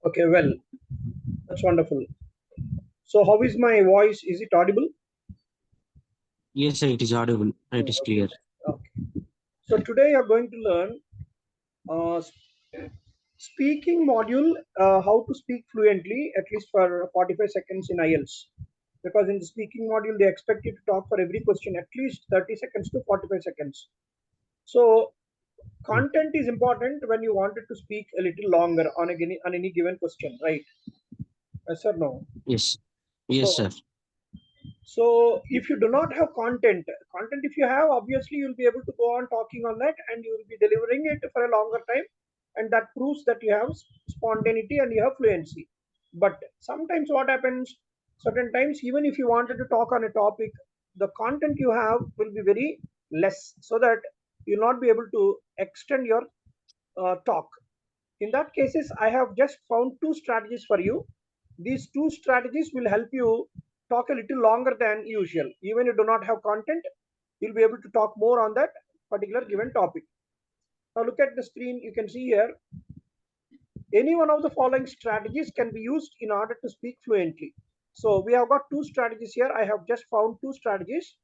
Okay, well, that's wonderful. So, how is my voice? Is it audible? Yes, sir, it is audible. It is Okay. clear. Okay. So, today you're going to learn uh, speaking module, how to speak fluently, at least for 45 seconds in IELTS. Because in the speaking module, they expect you to talk for every question at least 30 seconds to 45 seconds. So, content is important when you wanted to speak a little longer on any given question, right? Yes or no? Yes. Yes, So, sir. So if you do not have content if you have, obviously you'll be able to go on talking on that and you will be delivering it for a longer time, and that proves that you have spontaneity and you have fluency. But sometimes what happens, certain times, even if you wanted to talk on a topic, the content you have will be very less, so that you'll not be able to extend your talk. In that cases, I have just found two strategies for you. These two strategies will help you talk a little longer than usual. Even you do not have content, you'll be able to talk more on that particular given topic. Now look at the screen. You can see here, any one of the following strategies can be used in order to speak fluently. So we have got two strategies here. I have just found two strategies.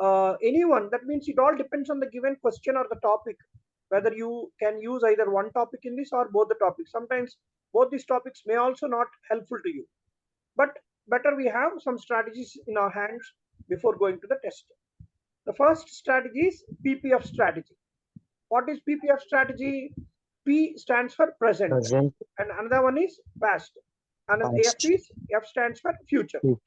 Anyone, that means it all depends on the given question or the topic, whether you can use either one topic in this or both the topics. Sometimes both these topics may also not helpful to you, but better we have some strategies in our hands before going to the test. The first strategy is PPF strategy. What is PPF strategy? P stands for present, Present, and another one is past, and past, F stands for future. future.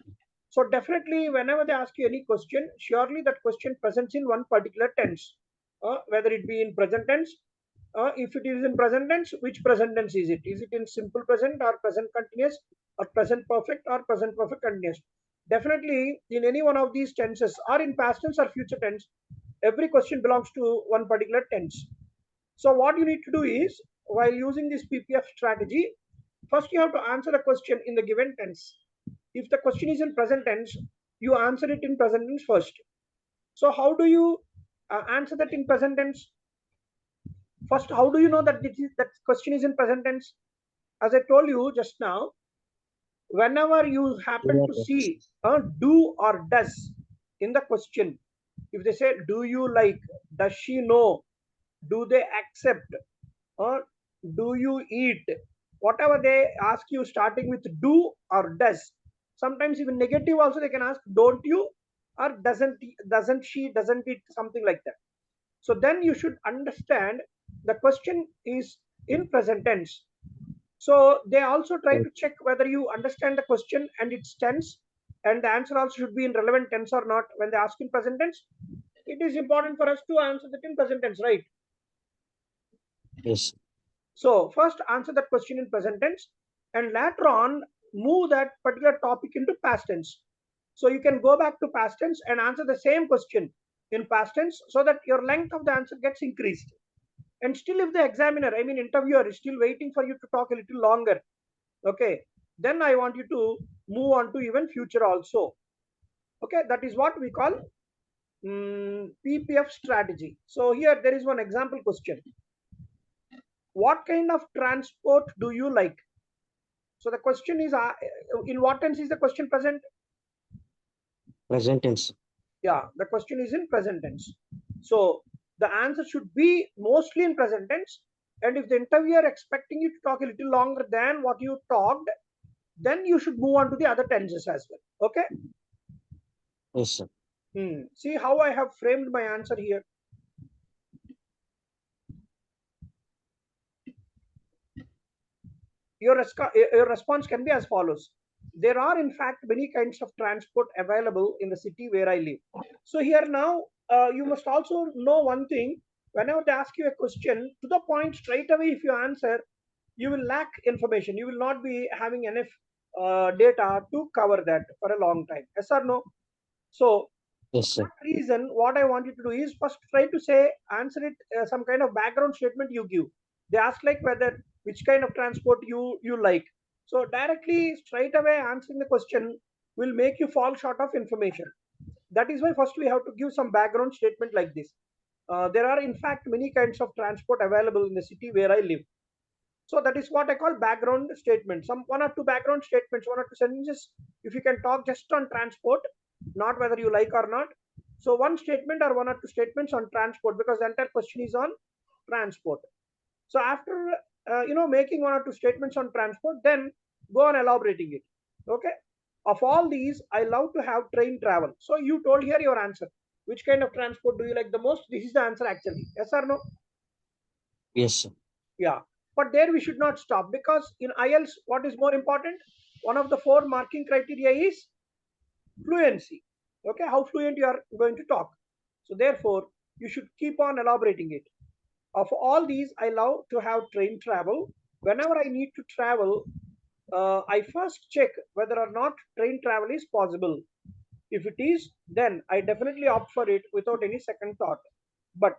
So definitely, whenever they ask you any question, surely that question presents in one particular tense, whether it be in present tense. If it is in present tense, which present tense is it? Is it in simple present or present continuous or present perfect or present perfect continuous? Definitely, in any one of these tenses or in past tense or future tense, every question belongs to one particular tense. So what you need to do is, while using this PPF strategy, first you have to answer the question in the given tense. If the question is in present tense, you answer it in present tense first. So how do you answer that in present tense? First, how do you know that that question is in present tense? As I told you just now, whenever you happen to Yes. see a do or does in the question, if they say, do you like, does she know, do they accept, or do you eat, whatever they ask you starting with do or does, sometimes even negative also they can ask don't you, or doesn't she, doesn't it, something like that. So then you should understand the question is in present tense. So they also try Yes. to check whether you understand the question and its tense, and the answer also should be in relevant tense or not. When they ask in present tense, it is important for us to answer that in present tense, right? Yes. So first answer that question in present tense, and later on move that particular topic into past tense. So you can go back to past tense and answer the same question in past tense, so that your length of the answer gets increased. And still, if the examiner, I mean interviewer, is still waiting for you to talk a little longer, okay, then I want you to move on to even future also. Okay, that is what we call PPF strategy. So here there is one example question. What kind of transport do you like? So the question is, in what tense is the question present? Present tense. Yeah, the question is in present tense. So the answer should be mostly in present tense. And if the interviewer expecting you to talk a little longer than what you talked, then you should move on to the other tenses as well. Okay. Yes, sir. See how I have framed my answer here. Your response can be as follows. There are in fact many kinds of transport available in the city where I live. So here now, you must also know one thing. Whenever they ask you a question, to the point straight away, if you answer, you will lack information. You will not be having enough data to cover that for a long time. Yes or no? So Yes, for sir. that reason, what I want you to do is first try to say, answer it some kind of background statement you give. They ask like whether which kind of transport you like. So directly straight away answering the question will make you fall short of information. That is why first we have to give some background statement like this. There are in fact many kinds of transport available in the city where I live. So that is what I call background statement. Some one or two background statements, one or two sentences. If you can talk just on transport, not whether you like or not. So one statement or one or two statements on transport, because the entire question is on transport. So after making one or two statements on transport, then go on elaborating it. Okay. Of all these, I love to have train travel. So you told here your answer. Which kind of transport do you like the most? This is the answer actually. Yes or no? Yes, sir. Yeah. But there we should not stop, because in IELTS, what is more important? One of the four marking criteria is fluency. Okay, how fluent you are going to talk. So therefore, you should keep on elaborating it. Of all these, I love to have train travel. Whenever I need to travel, I first check whether or not train travel is possible. If it is, then I definitely opt for it without any second thought. But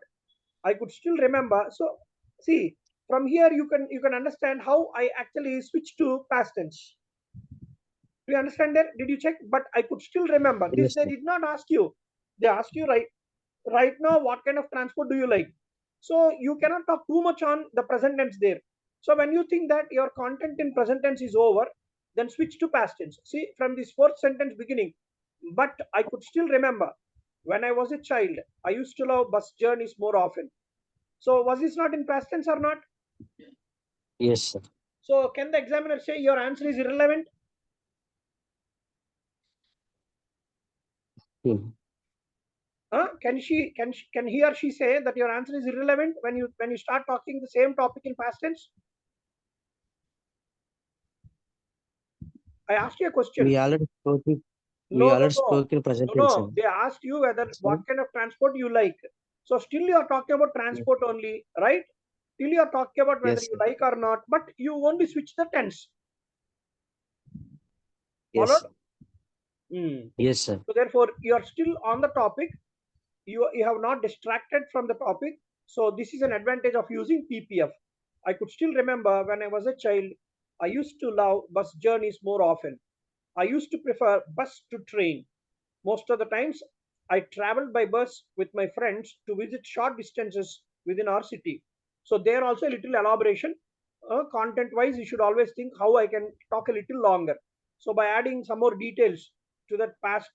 I could still remember. So see, from here you can understand how I actually switch to past tense. Do you understand that? Did you check? But I could still remember. This Yes, they sir. did not ask you. They asked you right now what kind of transport do you like. So you cannot talk too much on the present tense there. So when you think that your content in present tense is over, then switch to past tense. See, from this fourth sentence beginning, but I could still remember when I was a child, I used to love bus journeys more often. So was this not in past tense or not? Yes, sir. So can the examiner say your answer is irrelevant? Hmm. Can he or she say that your answer is irrelevant when you start talking the same topic in past tense? I asked you a question. We already spoke it. No, We no, already no, spoke in no, present no. tense, sir. They asked you whether Sorry? what kind of transport you like. So still you are talking about Yes, transport only, right? Still you are talking about whether yes, you sir. like or not, but you only switch the tense. Yes, Followed? sir. Hmm. Yes, sir. So therefore, you are still on the topic. You have not distracted from the topic. So this is an advantage of using PPF. I could still remember when I was a child, I used to love bus journeys more often. I used to prefer bus to train. Most of the times, I traveled by bus with my friends to visit short distances within our city. So there also a little elaboration. Content wise, you should always think how I can talk a little longer. So by adding some more details to that past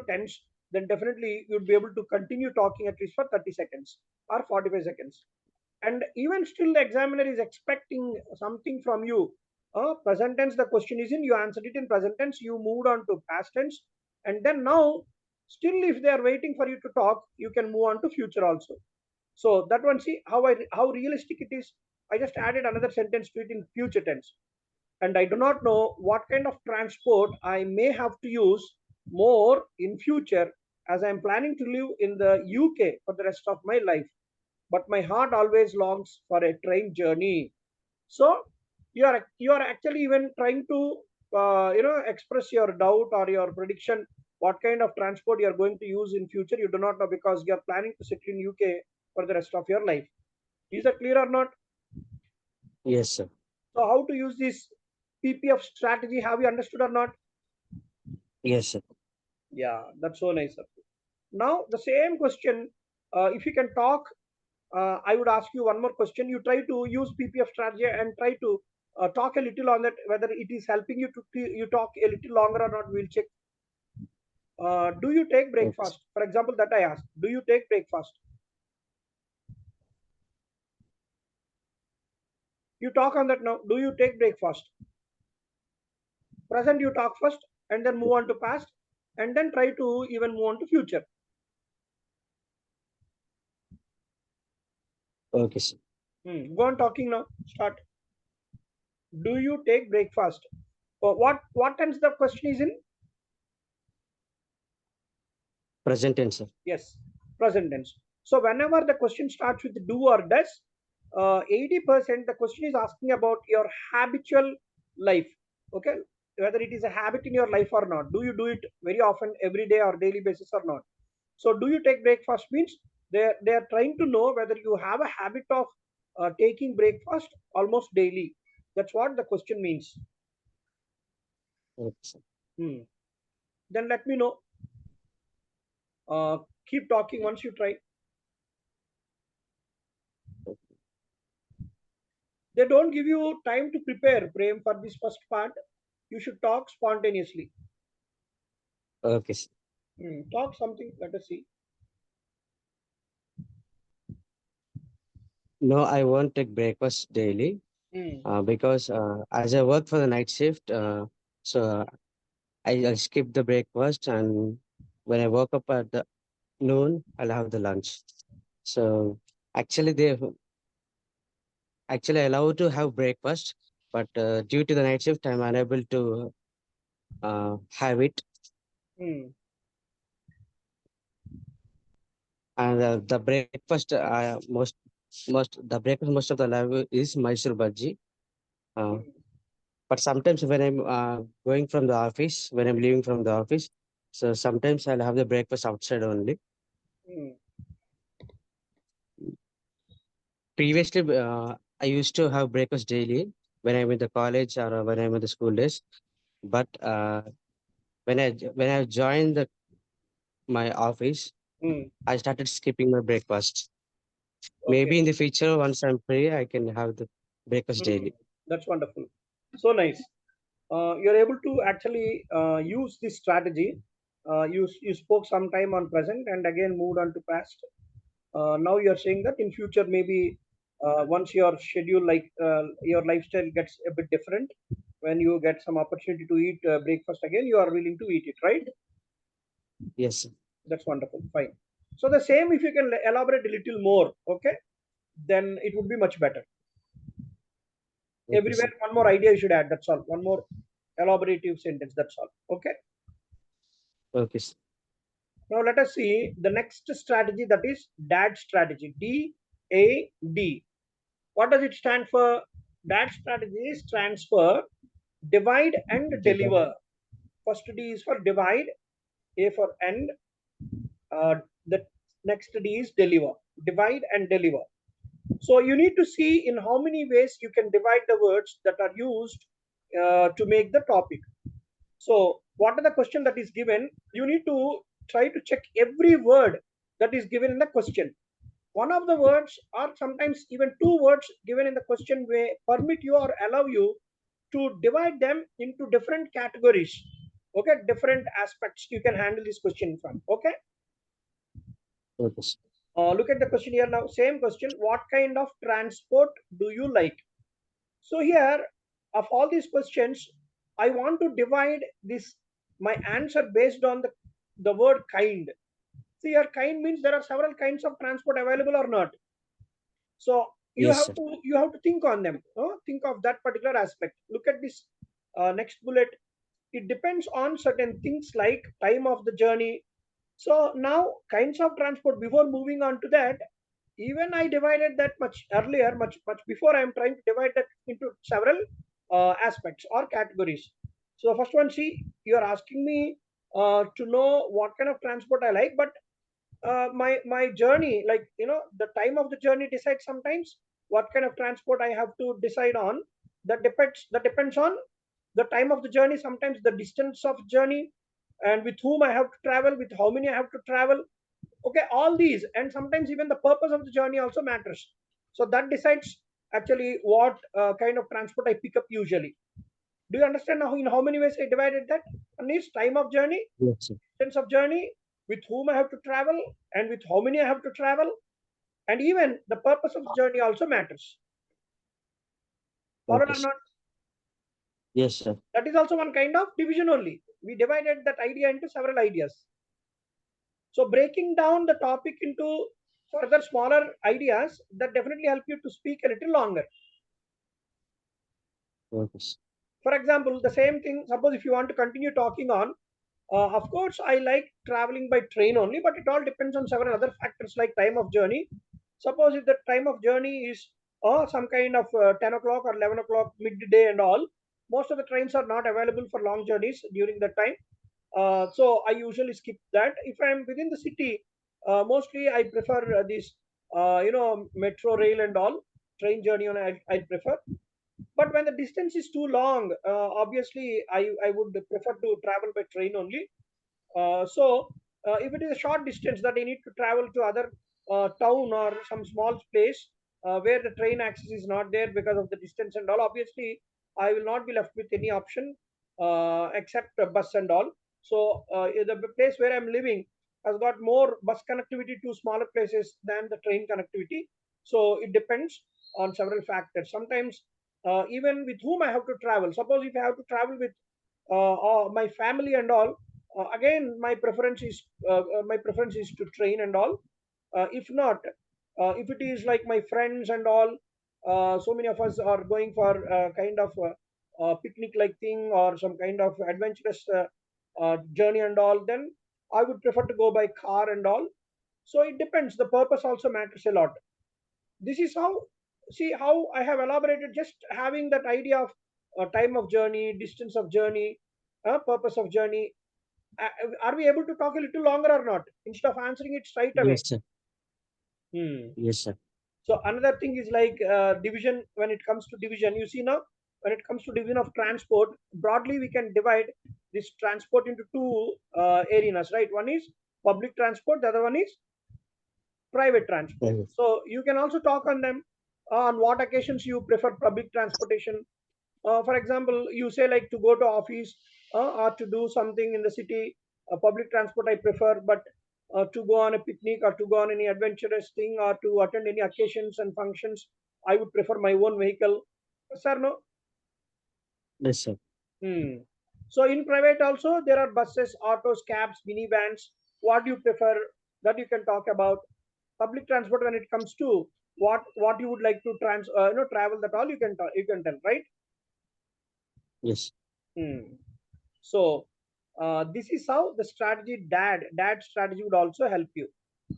tense, then definitely you'd be able to continue talking at least for 30 seconds or 45 seconds. And even still the examiner is expecting something from you. Present tense, the question is in, you answered it in present tense, you moved on to past tense, and then now still if they are waiting for you to talk, you can move on to future also. So that one, see how realistic it is. I just added another sentence to it in future tense, and I do not know what kind of transport I may have to use more in future, as I am planning to live in the UK for the rest of my life, but my heart always longs for a train journey. So you are actually even trying to express your doubt or your prediction what kind of transport you are going to use in future. You do not know because you are planning to settle in UK for the rest of your life. Is that clear or not? Yes, sir. So how to use this PPF strategy, have you understood or not? Yes, sir. Yeah, that's so nice of you. Now the same question, if you can talk, I would ask you one more question. You try to use PPF strategy and try to talk a little on that, whether it is helping you to you talk a little longer or not. We'll check. Do you take Okay, sir. breakfast? For example, that I asked. Do you take breakfast? You talk on that now. Do you take breakfast? Present, you talk first, and then move on to past, and then try to even move on to future. Okay, sir. Go on talking now. Start. Do you take breakfast? What tense the question is in? Present tense, sir. Yes, present tense. So whenever the question starts with do or does, 80% the question is asking about your habitual life. Okay, whether it is a habit in your life or not. Do you do it very often, every day or daily basis or not? So do you take breakfast means they are trying to know whether you have a habit of taking breakfast almost daily. That's what the question means. Okay, sir. Hmm. Then let me know. Uh, Keep talking once you try. They don't give you time to prepare, Prem, for this first part. You should talk spontaneously. Okay, sir. Talk something, let us see. No, I won't take breakfast daily Hmm. because as I work for the night shift, so I skip the breakfast, and when I woke up at the noon, I'll have the lunch. So actually, they actually allow to have breakfast, but due to the night shift, I'm unable to have it. Hmm. And the breakfast, most of the life is Mysore bhaji. Uh, Hmm. but sometimes when I'm going from the office, when I'm leaving from the office, so sometimes I'll have the breakfast outside only. Hmm. Previously, I used to have breakfast daily when I'm in the college or when I'm in the school days. But when I joined my office, Hmm. I started skipping my breakfast. Okay. Maybe in the future, once I'm free, I can have the breakfast Hmm. daily. That's wonderful. So nice. You're able to actually use this strategy. You spoke some time on present and again moved on to past. Now you're saying that in future maybe once your schedule, like your lifestyle gets a bit different, when you get some opportunity to eat breakfast again, you are willing to eat it, right? Yes. That's wonderful. Fine. So the same, if you can elaborate a little more, okay, then it would be much better. Okay, Everywhere, sir. one more idea you should add. That's all. One more elaborative sentence. That's all. Okay. Okay, sir. Now let us see the next strategy, that is DAD strategy. DAD. What does it stand for? DAD strategy stands for divide and deliver. First D is for divide, A for end. The next D is deliver. Divide and deliver. So you need to see in how many ways you can divide the words that are used to make the topic. So what are the question that is given? You need to try to check every word that is given in the question. One of the words or sometimes even two words given in the question may permit you or allow you to divide them into different categories. Okay, different aspects you can handle this question from. Okay, Okay, sir. look at the question here now. Same question. What kind of transport do you like? So here, of all these questions, I want to divide this my answer based on the word kind. See, here kind means there are several kinds of transport available or not. So Yes, sir. you have to think on them. Think of that particular aspect. Look at this next bullet. It depends on certain things like time of the journey. So now kinds of transport. Before moving on to that, even I divided that much earlier, much before. I am trying to divide that into several aspects or categories. So first one, see, you are asking me to know what kind of transport I like, but my journey, like the time of the journey decides sometimes what kind of transport I have to decide on. That depends on the time of the journey, sometimes the distance of journey, and with whom I have to travel, with how many I have to travel. Okay, all these, and sometimes even the purpose of the journey also matters. So that decides actually what kind of transport I pick up usually. Do you understand now in how many ways I divided that? One is time of journey, Yes, sir. sense of journey, with whom I have to travel, and with how many I have to travel, and even the purpose of the journey also matters. Followed Okay, or sir. not? Yes, sir. That is also one kind of division only. We divided that idea into several ideas. So breaking down the topic into further smaller ideas that definitely help you to speak a little longer. Okay, sir. For example, the same thing. Suppose if you want to continue talking on, of course, I like traveling by train only, but it all depends on several other factors like time of journey. Suppose if the time of journey is some kind of 10 o'clock or 11 o'clock midday and all, most of the trains are not available for long journeys during that time. So I usually skip that. If I'm within the city, mostly I prefer this, metro rail and all train journey. On I prefer. But when the distance is too long, obviously I would prefer to travel by train only. So if it is a short distance that I need to travel to other town or some small place, where the train access is not there because of the distance and all. Obviously, I will not be left with any option except bus and all. So the place where I'm living has got more bus connectivity to smaller places than the train connectivity. So it depends on several factors. Sometimes even with whom I have to travel. Suppose if I have to travel with my family and all, again my preference is to train and all. If not, if it is like my friends and all, so many of us are going for kind of picnic like thing or some kind of adventurous journey and all, then I would prefer to go by car and all. So it depends, the purpose also matters a lot. This is how, see how I have elaborated, just having that idea of time of journey, distance of journey, purpose of journey. Are we able to talk a little longer or not, instead of answering it straight away? Yes, sir. Hmm. Yes, sir. So another thing is like division. When it comes to division, you see now, when it comes to division of transport, broadly we can divide this transport into two arenas, right? One is public transport, the other one is private transport. Yes. So you can also talk on them, on what occasions you prefer public transportation. For example, you say like to go to office or to do something in the city, public transport I prefer, but to go on a picnic or to go on any adventurous thing or to attend any occasions and functions, I would prefer my own vehicle. Sir, no? Yes, sir. Hmm. So in private also there are buses, autos, cabs, minivans. What do you prefer? That you can talk about. Public transport, when it comes to what you would like to travel, that all you can you can tell, right? Yes. Hmm. So this is how the strategy DAD strategy would also help you.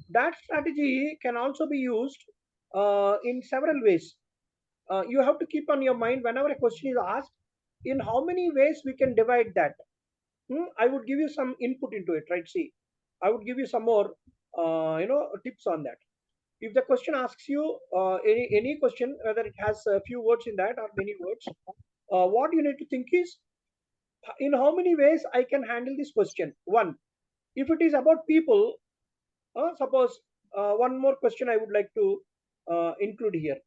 That strategy can also be used in several ways. You have to keep on your mind whenever a question is asked, in how many ways we can divide that. I would give you some input into it, right? See, I would give you some more, tips on that. If the question asks you any question, whether it has a few words in that or many words, what you need to think is, in how many ways I can handle this question. One, if it is about people, suppose one more question I would like to include here.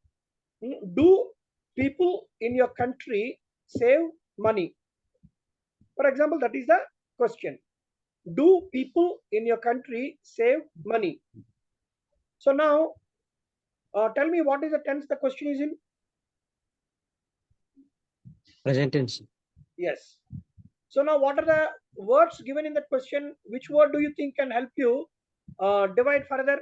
Do people in your country save money? For example, that is the question. Do people in your country save money? So now, tell me what is the tense the question is in? Present tense. Yes. So now, what are the words given in that question? Which word do you think can help you divide further?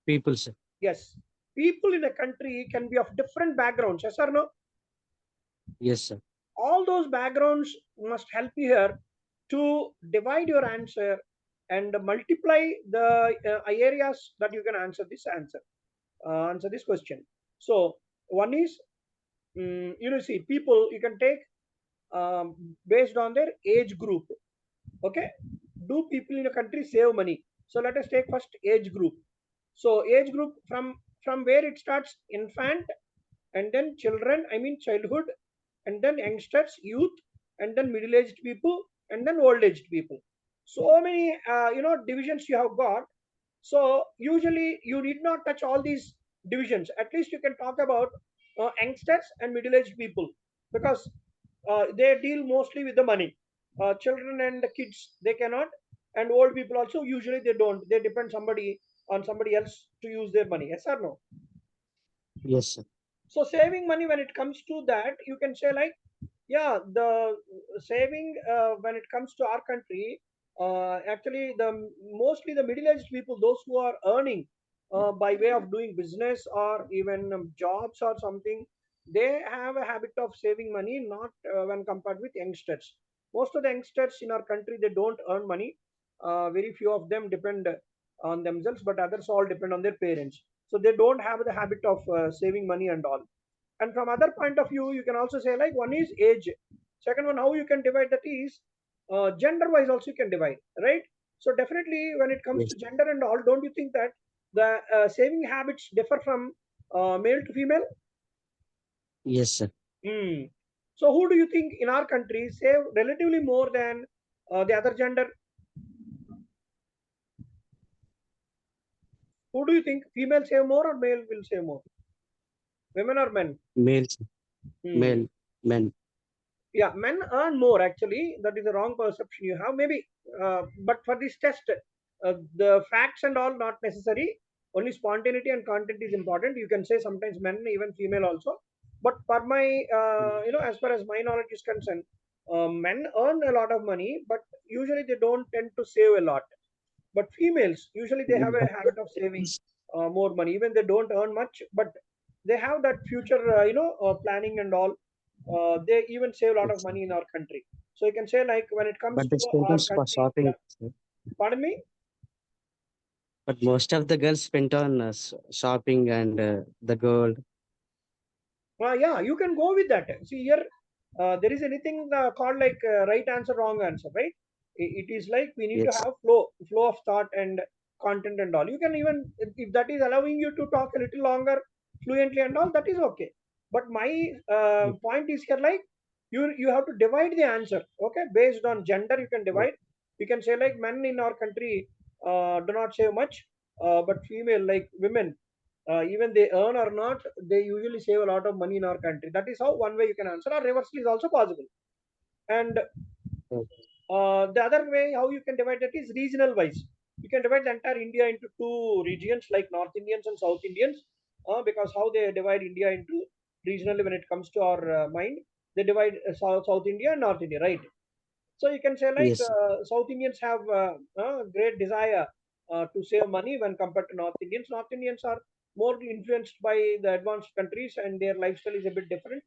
People, sir. Yes. People in a country can be of different backgrounds. Yes or no? Yes, sir. All those backgrounds must help you here to divide your answer and multiply the areas that you can answer this question. So one is, see, people you can take based on their age group. Okay, do people in a country save money? So let us take first age group. So age group, from where it starts: infant, and then children, I mean childhood, and then youngsters, youth, and then middle aged people, and then old aged people. So many divisions you have got. So usually you need not touch all these divisions. At least you can talk about youngsters and middle aged people, because they deal mostly with the money. Children and the kids, they cannot. And old people also, usually they don't, they depend somebody on somebody else to use their money. Yes or no? Yes, sir. So saving money, when it comes to that, you can say like, yeah, the saving, when it comes to our country, actually the mostly the middle-aged people, those who are earning by way of doing business or even jobs or something, they have a habit of saving money, not when compared with youngsters. Most of the youngsters in our country, they don't earn money. Very few of them depend on themselves, but others all depend on their parents. So they don't have the habit of saving money and all. And from other point of view, you can also say like, one is age, second one, how you can divide that is gender wise also you can divide, right? So definitely when it comes Yes. to gender and all, don't you think that the saving habits differ from male to female? Yes, sir. Hmm. So who do you think in our country save relatively more than the other gender? Who do you think? Female save more or male will save more? Women or men? Males, Hmm. male, men. Yeah, men earn more actually. That is a wrong perception you have. Maybe, but for this test, the facts and all not necessary. Only spontaneity and content is important. You can say sometimes men, even female also. But for my, as far as my knowledge is concerned, men earn a lot of money, but usually they don't tend to save a lot. But females usually they have a habit of saving more money, even they don't earn much, but they have that future, planning and all. They even save a lot of Yes. money in our country. So you can say like when it comes But to the our students for country, shopping, yeah. Pardon me. but most of the girls spent on shopping and the gold. Yeah, you can go with that. See here, there is anything called like right answer, wrong answer, right? It is like we need to Yes, have flow of thought and content and all. You can even, if that is allowing you to talk a little longer, fluently and all, that is okay. But my yes, point is here like you have to divide the answer. Okay, based on gender, you can yes. divide. You can say like men in our country do not save much, but female like women, even they earn or not, they usually save a lot of money in our country. That is how one way you can answer, or reversely is also possible. And Yes. the other way how you can divide that is regional wise. You can divide the entire India into two regions like North Indians and South Indians, because how they divide India into regionally when it comes to our mind, they divide South India and North India, right? So you can say like Yes. South Indians have great desire to save money when compared to North Indians. North Indians are more influenced by the advanced countries and their lifestyle is a bit different.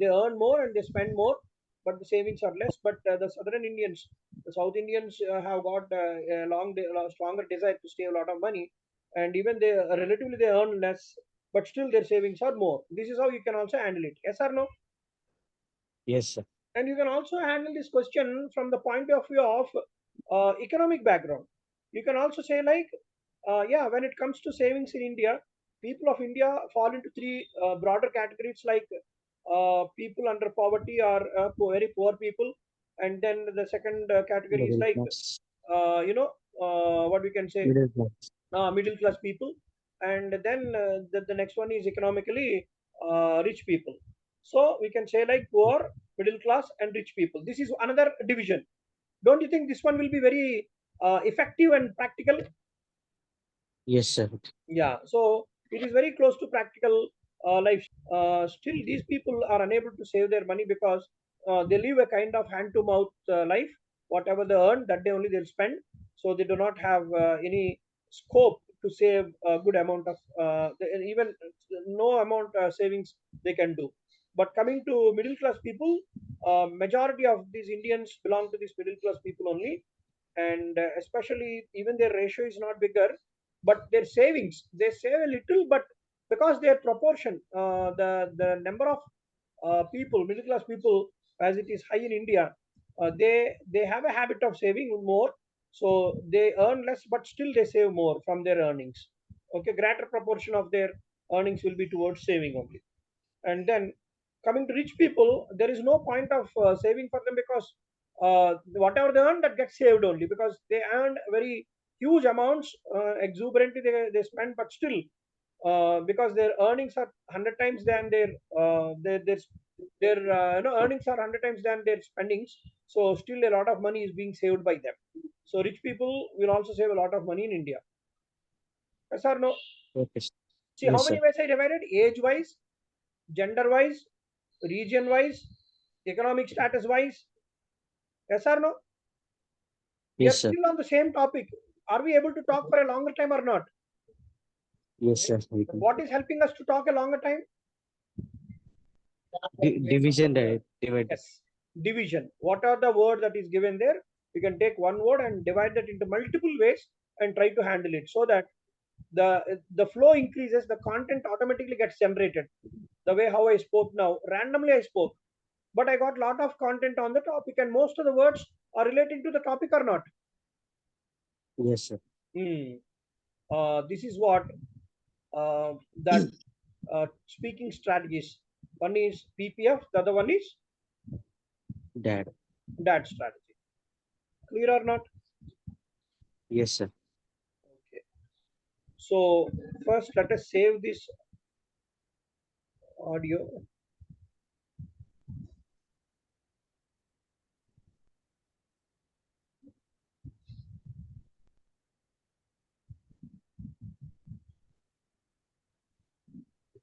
They earn more and they spend more, but the savings are less. But the Southern Indians, the South Indians have got a stronger desire to save a lot of money, and even they relatively they earn less, but still their savings are more. This is how you can also handle it. Yes or no? Yes, sir. And you can also handle this question from the point of view of economic background. You can also say like, yeah, when it comes to savings in India, people of India fall into three broader categories like people under poverty or very poor people, and then the second category is Middle like class. what we can say, Middle class. middle class people, and then the next one is economically rich people. So we can say like poor, middle class, and rich people. This is another division. Don't you think this one will be very effective and practical? Yes, sir. Yeah, so it is very close to practical life. Still, these people are unable to save their money because they live a kind of hand to mouth life. Whatever they earn, that day only they'll spend. So they do not have any scope to save a good amount of even no amount savings they can do. But coming to middle class people, majority of these Indians belong to these middle class people only, and especially even their ratio is not bigger, but their savings they save a little, but because their proportion, the number of people, middle class people, as it is high in India, they have a habit of saving more, so they earn less but still they save more from their earnings. Okay, greater proportion of their earnings will be towards saving only. And then coming to rich people, there is no point of saving for them because whatever they earn that gets saved only because they earn very huge amounts, exuberantly they spend, but still because their earnings are 100 times than their earnings are 100 times than their spendings, so still a lot of money is being saved by them. So rich people will also save a lot of money in India. Yes or no? Okay, sir. See how Yes, many sir. ways I divided: age wise, gender wise, region wise, economic status wise. Yes or no? We are Yes, sir. still on the same topic. Are we able to talk for a longer time or not? Yes, sir. Thank you. What is helping us to talk a longer time? Division, divide. Yes, division. What are the word that is given there? You can take one word and divide that into multiple ways and try to handle it so that the flow increases, the content automatically gets generated. The way how I spoke now, randomly I spoke, but I got lot of content on the topic, and most of the words are relating to the topic or not. Yes, sir. Hmm. This is what that speaking strategies. One is PPF, the other one is Dad. DAD strategy. Clear or not? Yes, sir. Okay. So first let us save this audio.